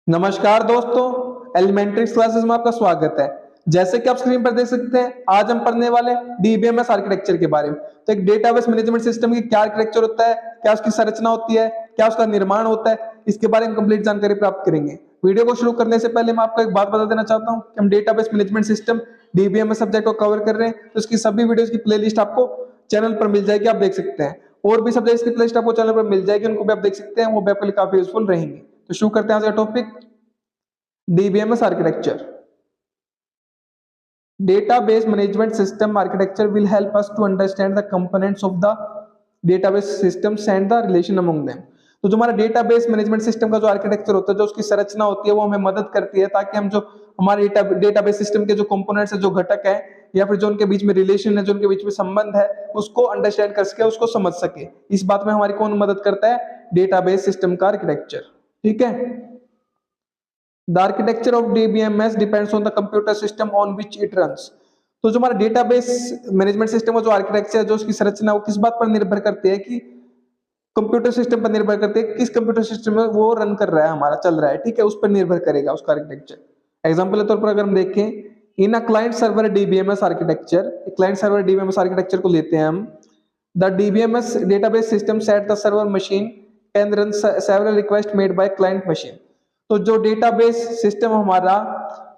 नमस्कार दोस्तों, elementary classes में आपका स्वागत है। जैसे कि आप स्क्रीन पर देख सकते हैं, आज हम पढ़ने वाले डीबीएमएस आर्किटेक्चर के बारे में। तो एक डेटाबेस मैनेजमेंट सिस्टम की क्या आर्किटेक्चर होता है, क्या उसकी संरचना होती है, क्या उसका निर्माण होता है, इसके बारे में कंप्लीट जानकारी प्राप्त करेंगे। वीडियो को शुरू करने से पहले मैं आपको एक बात बता देना चाहता हूँ कि हम database management system DBMS subject को कवर कर रहे हैं, तो इसकी सभी वीडियोस की प्लेलिस्ट आपको चैनल पर मिल जाएगी, आप देख सकते हैं। और भी सब्जेक्ट्स की प्लेलिस्ट आपको चैनल पर मिल जाएगी, उनको भी आप देख सकते हैं, वो भी आपके लिए काफी यूजफुल रहेंगे। तो शुरू करते हैं आज का topic, DBMS architecture. Database management system architecture will help us to understand the components of the database systems and the relation among them. तो जो हमारा डेटाबेस मैनेजमेंट सिस्टम का जो आर्किटेक्चर होता है, जो उसकी संरचना होती है, वो हमें मदद करती है ताकि हम जो हमारे डेटाबेस सिस्टम के जो कंपोनेंट्स है, जो घटक है, या फिर जो उनके बीच में रिलेशन है, जो उनके बीच में संबंध है, उसको अंडरस्टैंड कर सके, उसको समझ सके। इस बात में हमारी कौन मदद करता है? डेटाबेस सिस्टम का आर्किटेक्चर। ठीक है। The architecture of DBMS depends on the computer system on which it runs. तो जो हमारा डेटाबेस मैनेजमेंट सिस्टम का जो आर्किटेक्चर है, जो उसकी संरचना, वो किस बात पर निर्भर करती है? कि कंप्यूटर सिस्टम पर निर्भर करते हैं, किस कंप्यूटर सिस्टम में वो रन कर रहा है, हमारा चल रहा है। ठीक है, उस पर निर्भर करेगा उसका आर्किटेक्चर। एग्जांपल के तौर पर अगर हम देखें, in a client server DBMS architecture, client server DBMS architecture को लेते हैं हम। The DBMS database system set the server machine can run several request made by client machine. तो जो डेटाबेस सिस्टम हमारा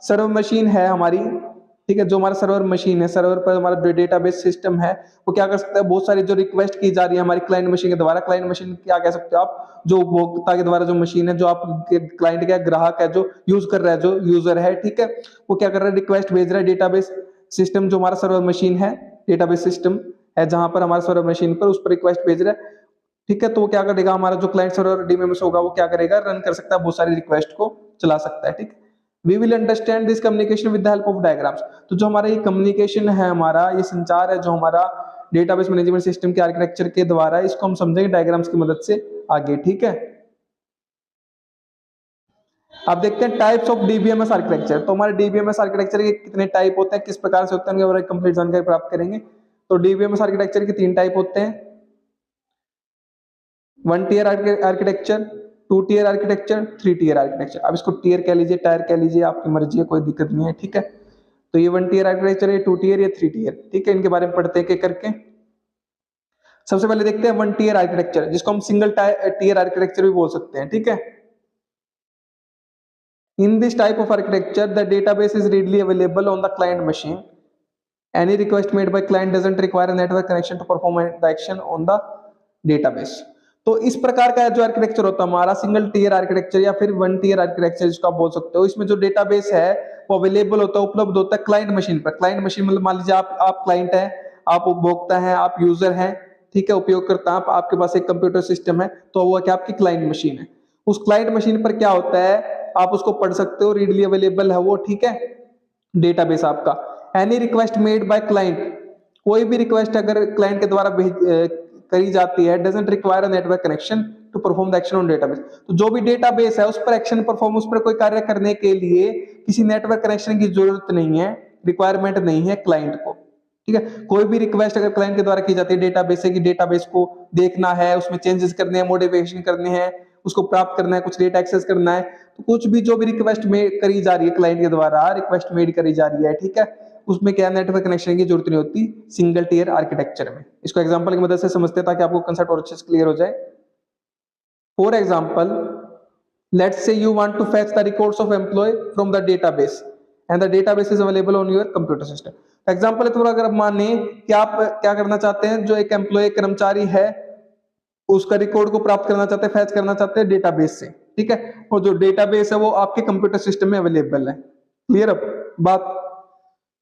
सर्वर मशीन है हमारी, ठीक है, जो हमारा सर्वर मशीन है, सर्वर पर हमारा डेटाबेस सिस्टम है, वो क्या कर सकता है? बहुत सारी जो रिक्वेस्ट की जा रही है हमारी क्लाइंट मशीन के द्वारा, क्लाइंट मशीन क्या कह सकते हो आप? जो उपभोक्ता के द्वारा जो मशीन है, जो आप क्लाइंट का ग्राहक है, जो यूज कर रहा है, जो यूजर है, ठीक है, वो क्या कर रहा है? रिक्वेस्ट भेज रहा है। डेटाबेस सिस्टम जो हमारा सर्वर मशीन है, डेटाबेस सिस्टम है जहां पर हमारा सर्वर मशीन पर उस पर रिक्वेस्ट भेज रहा है। ठीक है, तो वो क्या करेगा? हमारा जो क्लाइंट सर्वर डीबीएमएस होगा, वो क्या करेगा? रन कर सकता है, बहुत सारी रिक्वेस्ट को चला सकता है। ठीक, we will understand this communication with the help of diagrams. तो जो हमारा ये कम्युनिकेशन है, हमारा ये संचार है, जो हमारा डेटाबेस मैनेजमेंट सिस्टम के आर्किटेक्चर के द्वारा, इसको हम समझेंगे डायग्राम्स की मदद से आगे। ठीक है, अब देखते हैं टाइप्स ऑफ डीबीएमएस आर्किटेक्चर। तो हमारे डीबीएमएस आर्किटेक्चर के कितने टाइप होते हैं, किस प्रकार से होते हैं, उनके बारे में कंप्लीट जानकारी प्राप्त करेंगे। तो डीबीएमएस आर्किटेक्चर के 3 टाइप होते हैं: 1 tier architecture, 2 tier architecture, 3 tier architecture. अब इसको टीयर कह लीजिए, टायर कह लीजिए, आपकी मर्जी है, कोई दिक्कत नहीं है। ठीक है, तो ये 1 टीयर आर्किटेक्चर है, 2 टीयर, ये 3 टीयर। ठीक है, इनके बारे में पढ़ते हैं एक करके। सबसे पहले देखते हैं 1 टीयर आर्किटेक्चर, जिसको हम सिंगल टीयर आर्किटेक्चर भी बोल सकते हैं। ठीक है, in this type of architecture the database is readily available on the client machine. Any request made by client doesn't require a network connection to perform the action on the database. तो इस प्रकार का जो architecture होता है हमारा single tier architecture या फिर 1 टीयर आर्किटेक्चर जिसको आप बोल सकते हो, इसमें जो डेटाबेस है वो अवेलेबल होता है, उपलब्ध होता है क्लाइंट मशीन पर। क्लाइंट मशीन मतलब मान लीजिए आप क्लाइंट है, आप उपभोक्ता हैं, आप यूजर हैं, ठीक है, उपयोगकर्ता, आपके पास एक कंप्यूटर सिस्टम है, तो वो क्या आपकी क्लाइंट मशीन है। उस क्लाइंट मशीन पर क्या होता है, आप उसको पढ़ सकते हो, रीडली अवेलेबल है वो। ठीक है, डेटाबेस आपका। Any request made by client, कोई भी रिक्वेस्ट अगर क्लाइंट के द्वारा करी जाती है, doesn't require a network connection to perform the action on database. तो जो भी डेटाबेस है उस पर एक्शन परफॉर्म, उस पर कोई कार्य करने के लिए किसी नेटवर्क कनेक्शन की जरूरत नहीं है, रिक्वायरमेंट नहीं है क्लाइंट को। ठीक है, कोई भी रिक्वेस्ट अगर क्लाइंट के द्वारा की जाती है डेटाबेस से, कि डेटाबेस को देखना है, उसमें चेंजेस करने हैं, मॉडिफिकेशन करने हैं, उसको प्राप्त करना है, कुछ डेटा एक्सेस करना है, तो कुछ भी जो भी रिक्वेस्ट करी जा रही है क्लाइंट के द्वारा, रिक्वेस्ट मेड करी जा रही है, ठीक है, उसमें क्या नेटवर्क कनेक्शन की जरूरत नहीं होती सिंगल टीयर आर्किटेक्चर में। इसको एग्जांपल की मदद से समझते हैं ताकि आपको कंसेप्ट और अच्छे से क्लियर हो जाए। For example, let's say you want to fetch the records of employ from the database and the database is available on your computer system. Example है, थोड़ा अगर आप माने कि आप क्या करना चाहते हैं, जो एक एम्प्लॉय कर्मचारी है उसका रिकॉर्ड को प्राप्त करना चाहते हैं, फैच करना चाहते हैं डेटाबेस से। ठीक है, और जो डेटाबेस है वो आपके कंप्यूटर सिस्टम में अवेलेबल है। क्लियर अप बात?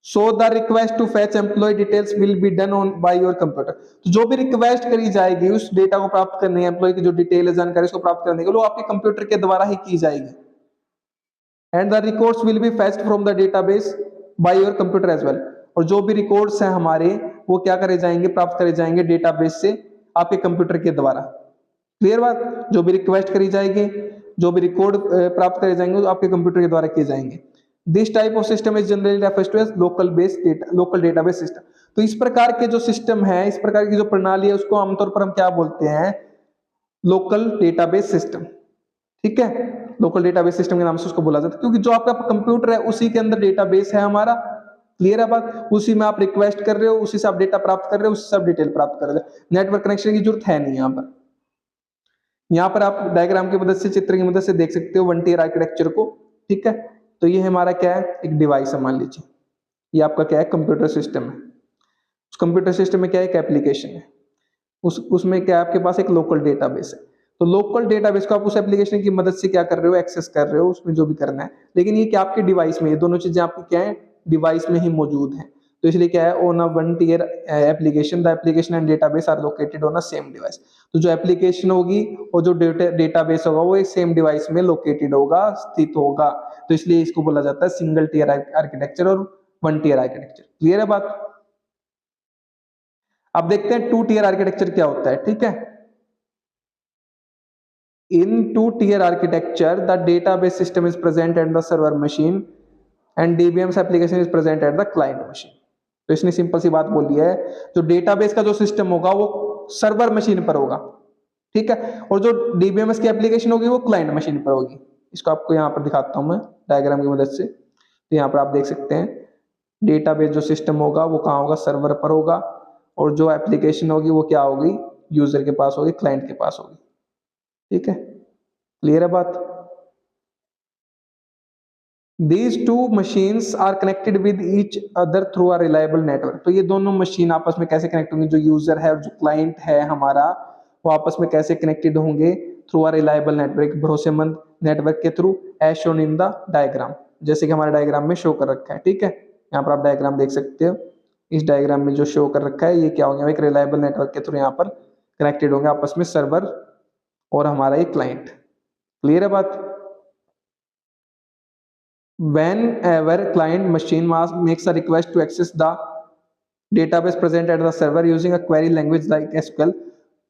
So the request to fetch employ details will be done on by your computer. तो जो भी रिक्वेस्ट करी जाएगी उस डेटा को प्राप्त करने, एम्प्लॉय की जो डिटेल है, जानकारी, उसको प्राप्त करने के लिए, वो आपके कंप्यूटर के द्वारा ही की जाएगी। And the records will be fetched from the database by your computer as well. और जो भी रिकॉर्ड्स हैं हमारे, वो क्या करे जाएंगे? प्राप्त करे जाएंगे डेटाबेस से, आपके कंप्यूटर के द्वारा। क्लियर बात? जो भी रिक्वेस्ट करी जाएगी, जो भी रिकॉर्ड प्राप्त करे जाएंगे, वो आपके कंप्यूटर के द्वारा किए जाएंगे। This type of system is generally referred to as local database system. तो इस प्रकार के जो सिस्टम है, इस प्रकार की जो प्रणाली है, उसको आमतौर पर हम क्या बोलते हैं? Local database system. ठीक है, लोकल डेटाबेस सिस्टम के नाम से उसको बोला जाता है, क्योंकि जो आपका कंप्यूटर है उसी के अंदर डेटाबेस है हमारा। क्लियर है बात? उसी में आप रिक्वेस्ट कर रहे हो, उसी से आप डेटा प्राप्त कर रहे हो, उसी से आप डिटेल प्राप्त कर रहे हो। नेटवर्क कनेक्शन की जरूरत है नहीं यहाँ पर। यहाँ पर आप डायग्राम की मदद से, चित्र की मदद से देख सकते हो वन टियर आर्किटेक्चर को। ठीक है, तो ये हमारा क्या है, एक डिवाइस है मान लीजिए, ये आपका क्या है, कंप्यूटर सिस्टम है। उस कंप्यूटर सिस्टम में क्या है, एक एप्लीकेशन है, उसमें क्या है, आपके पास एक लोकल डेटाबेस है। तो लोकल डेटाबेस को आप उस एप्लीकेशन की मदद से क्या कर रहे हो, एक्सेस कर रहे हो, उसमें जो भी करना है। लेकिन ये क्या आपके डिवाइस में, ये दोनों चीजें आपकी क्या है, डिवाइस में ही मौजूद है। तो इसलिए क्या है, on a one tier application the application and database are located on a same device. तो जो एप्लीकेशन होगी और जो डेटाबेस होगा वो एक सेम डिवाइस में लोकेटेड होगा, स्थित होगा। तो इसलिए इसको बोला जाता है सिंगल टियर आर्किटेक्चर और वन टियर आर्किटेक्चर। क्लियर है बात? अब देखते हैं टू टियर आर्किटेक्चर क्या होता है। ठीक है, in two tier architecture the database system is present at the server machine and DBMS application is present at the client machine। तो इसने सिंपल सी बात बोल दिया है, जो डेटाबेस का जो सिस्टम होगा वो सर्वर मशीन पर होगा। ठीक है, और जो डीबीएमएस की एप्लीकेशन होगी वो क्लाइंट मशीन पर होगी। इसको आपको यहाँ पर दिखाता हूं मैं डायग्राम की मदद से। तो यहाँ पर आप देख सकते हैं डेटाबेस जो सिस्टम होगा वो कहाँ होगा, सर्वर पर होगा, और जो एप्लीकेशन होगी वो क्या होगी, यूजर के पास होगी, क्लाइंट के पास होगी। ठीक है, क्लियर है बात? These two machines are connected with each other through a reliable network। तो ये दोनों मशीन आपस में कैसे कनेक्ट होंगे, जो यूजर है और जो क्लाइंट है हमारा, वो आपस में कैसे कनेक्टेड होंगे, थ्रू अ रिलायबल नेटवर्क, भरोसेमंद नेटवर्क के through, as shown in the diagram, जैसे कि हमारे डायग्राम में शो कर रखा है। ठीक है, यहाँ पर आप डायग्राम देख सकते हो, इस डायग्राम में जो शो कर रखा है ये क्या होंगे, एक रिलायबल नेटवर्क के थ्रू यहाँ पर कनेक्टेड होंगे आपस में सर्वर और हमारा ये क्लाइंट। क्लियर है बात? Whenever client machine makes a request to access the database present at the server using a query language like SQL,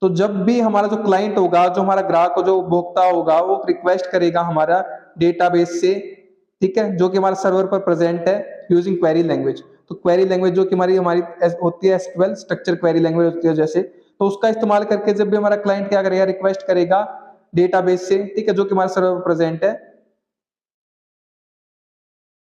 तो जब भी हमारा जो क्लाइंट होगा, जो हमारा ग्राहक जो उपभोक्ता होगा, वो रिक्वेस्ट करेगा हमारा डेटाबेस से, ठीक है, जो कि हमारा सर्वर पर प्रेजेंट है, यूजिंग क्वेरी लैंग्वेज। तो क्वेरी लैंग्वेज जो कि हमारी हमारी होती है SQL, स्ट्रक्चर क्वेरी लैंग्वेज होती है जैसे, तो उसका इस्तेमाल करके जब भी हमारा क्लाइंट क्या करेगा, रिक्वेस्ट करेगा डेटाबेस से, ठीक है, जो कि हमारे सर्वर पर प्रेजेंट है,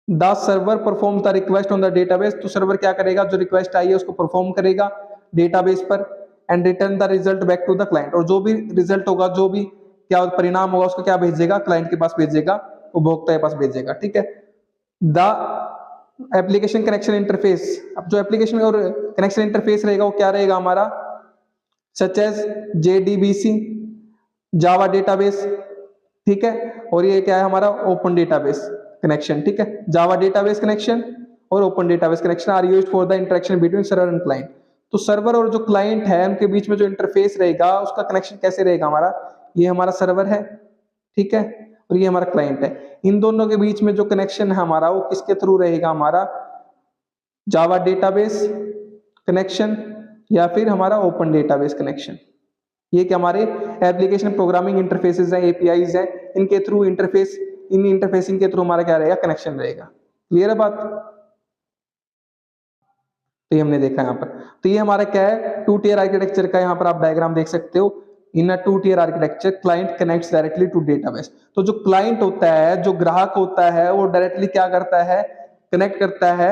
the server perform the request on the database. तो सर्वर क्या करेगा, जो रिक्वेस्ट आई है उसको परफॉर्म करेगा डेटाबेस पर, and return the result back to the client. और जो भी रिजल्ट होगा, जो भी क्या परिणाम होगा, उसको क्या भेजेगा, क्लाइंट के पास भेजेगा, उपभोक्ता के पास भेजेगा। ठीक है, द एप्लीकेशन कनेक्शन इंटरफेस। अब जो एप्लीकेशन और कनेक्शन इंटरफेस रहेगा वो क्या रहेगा हमारा, such as JDBC, Java database. ठीक है, और ये क्या है हमारा, ओपन डेटाबेस कनेक्शन। ठीक है, जावा डेटाबेस कनेक्शन और open database connection are used for the interaction between server and client. तो सर्वर और जो क्लाइंट है उनके बीच में जो इंटरफेस रहेगा, उसका कनेक्शन कैसे रहेगा हमारा, ये हमारा सर्वर है, ठीक है, और ये हमारा क्लाइंट है। इन दोनों के बीच में जो कनेक्शन है हमारा, वो किसके थ्रू रहेगा हमारा, जावा डेटाबेस कनेक्शन या फिर हमारा ओपन डेटाबेस कनेक्शन। ये क्या हमारे एप्लीकेशन प्रोग्रामिंग इंटरफेसेस हैं, APIs हैं, इनके थ्रू इंटरफेस, इन इंटरफेसिंग के थ्रू हमारा क्या रहेगा, कनेक्शन रहेगा। क्लियर है बात? तो ये हमने देखा यहाँ पर। तो ये हमारा क्या है, टू टियर आर्किटेक्चर का यहाँ पर आप डायग्राम देख सकते हो। In a two tier architecture client connects directly to database. तो जो क्लाइंट होता है, जो ग्राहक होता है, वो डायरेक्टली क्या करता है, कनेक्ट करता है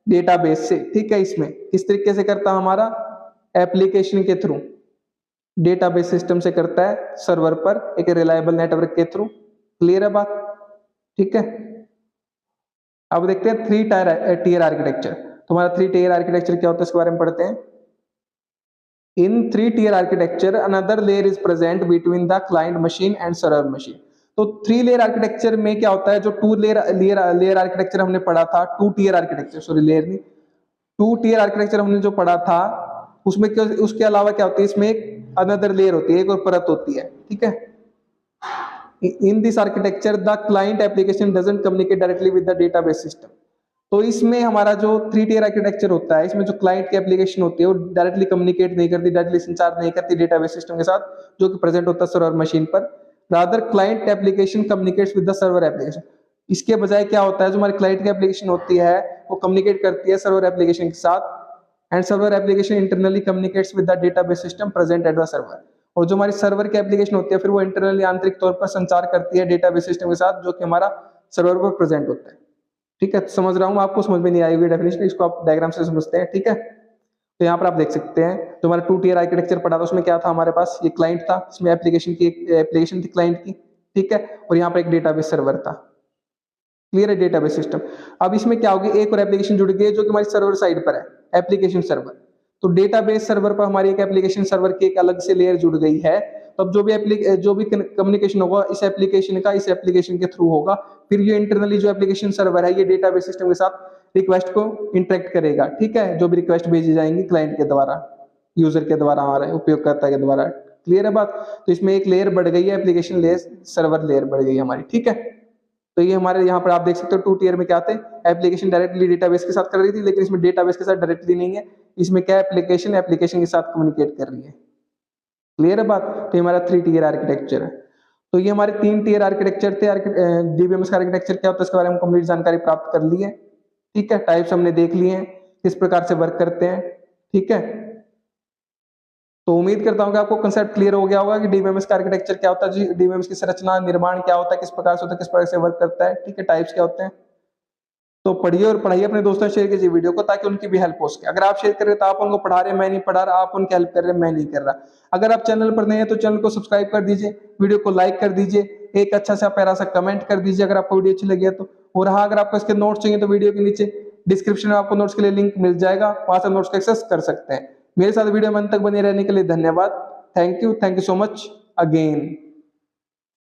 डेटाबेस से। ठीक है, इसमें किस तरीके से करता है, हमारा एप्लीकेशन के थ्रू, डेटाबेस सिस्टम से करता है सर्वर पर एक रिलायबल नेटवर्क के थ्रू। क्लियर है बात? ठीक है, अब देखते हैं थ्री टियर आर्किटेक्चर। तो हमारा थ्री टियर आर्किटेक्चर क्या होता है, इसके बारे में पढ़ते हैं। In three tier architecture another layer is present between the client machine and server machine. तो थ्री लेयर आर्किटेक्चर में क्या होता है, जो टू लेयर आर्किटेक्चर हमने पढ़ा था, two tier architecture, sorry layer नहीं, टू टियर आर्किटेक्चर हमने जो पढ़ा था, उसमें क्या, उसके अलावा क्या होती है, इसमें एक अनदर लेयर होती है, एक और परत होती है। ठीक है, in this architecture the client application doesn't communicate directly with the database system। तो इसमें हमारा जो थ्री टियर आर्किटेक्चर होता है, इसमें जो क्लाइंट की एप्लीकेशन होती है वो डायरेक्टली कम्युनिकेट नहीं करती, डायरेक्टली संचार नहीं करती डेटाबेस सिस्टम के साथ जो कि प्रेजेंट होता है सर्वर मशीन पर। Rather client application communicates with the server application. इसके बजाय क्या होता है, जो हमारी क्लाइंट की एप्लीकेशन होती है वो कम्युनिकेट करती है सर्वर एप्लीकेशन के साथ, and server application internally communicates with the database system present at the server. और जो हमारी सर्वर की एप्लीकेशन होती है फिर वो इंटरनली आंतरिक तौर पर संचार करती है डेटाबेस सिस्टम के साथ जो कि हमारा सर्वर पर प्रेजेंट होता है। ठीक है, तो समझ रहा हूँ आपको समझ में नहीं आई होगी डेफिनेशन, इसको आप डायग्राम से समझते हैं। ठीक है, तो यहाँ पर आप देख सकते हैं जो हमारा 2 टियर आर्किटेक्चर पढ़ा था उसमें क्या था हमारे पास, ये क्लाइंट था, इसमें एप्लीकेशन थी क्लाइंट की। ठीक है, और यहाँ पर एक डेटाबेस सर्वर था। क्लियर है, डेटाबेस सिस्टम। अब इसमें क्या होगी, एक और एप्लीकेशन जुड़ गई है जो कि हमारी सर्वर साइड पर है, एप्लीकेशन सर्वर। तो डेटाबेस सर्वर पर हमारी एक एप्लीकेशन सर्वर की एक अलग से लेयर जुड़ गई है। तब जो भी कम्युनिकेशन होगा इस एप्लीकेशन के थ्रू होगा। फिर ये इंटरनली जो एप्लीकेशन सर्वर है ये डेटाबेस सिस्टम के साथ रिक्वेस्ट को इंटरेक्ट करेगा। ठीक है, जो भी रिक्वेस्ट भेजी जाएंगी क्लाइंट के द्वारा, यूजर के द्वारा, हमारे उपयोगकर्ता के द्वारा। क्लियर है बात। तो इसमें एक लेयर बढ़ गई है, एप्लीकेशन लेयर, सर्वर लेयर बढ़ गई है हमारी। ठीक है, तो ये हमारे यहाँ पर आप देख सकते हो 2 टियर में क्या थे, एप्लीकेशन डायरेक्टली डेटाबेस के साथ कर रही थी, लेकिन इसमें डेटाबेस के साथ डायरेक्टली नहीं है, इसमें क्या एप्लीकेशन के साथ कम्युनिकेट कर रही है। क्लियर है बात। तो ये हमारा 3 टियर आर्किटेक्चर है। तो ये हमारे 3 टियर आर्किटेक्चर थे। डीबीएमएस का आर्किटेक्चर क्या होता है इसके बारे में कंप्लीट जानकारी प्राप्त कर ली है। ठीक है, टाइप्स हमने देख लिए हैं, किस प्रकार से वर्क करते हैं। ठीक है, तो उम्मीद करता हूं कि आपको कंसेप्ट क्लियर हो गया होगा कि डीबीएमएस का आर्किटेक्चर क्या होता है जी, डीबीएमएस की संरचना निर्माण क्या होता है, किस प्रकार से होता है, किस प्रकार से वर्क करता है। ठीक है, टाइप्स क्या होते हैं। तो पढ़िए और पढ़ाइए, अपने दोस्तों से शेयर कीजिए वीडियो को ताकि उनकी भी हेल्प हो सके। अगर आप शेयर कर रहे हैं तो आप उनको पढ़ा रहे हैं, मैं नहीं पढ़ा रहा, आप उनकी हेल्प कर रहे हैं, मैं नहीं कर रहा। अगर आप चैनल पर नए हैं तो चैनल को सब्सक्राइब कर दीजिए, वीडियो को लाइक कर दीजिए, एक अच्छा सा प्यारा सा कमेंट कर दीजिए अगर आपको वीडियो अच्छी लगी है तो। और हाँ, अगर आपको इसके नोट्स चाहिए तो वीडियो के नीचे डिस्क्रिप्शन में आपको नोट्स के लिए लिंक मिल जाएगा, वहां से नोट्स को एक्सेस कर सकते हैं। मेरे साथ वीडियो में अंत तक बने रहने के लिए धन्यवाद। Thank you so much again.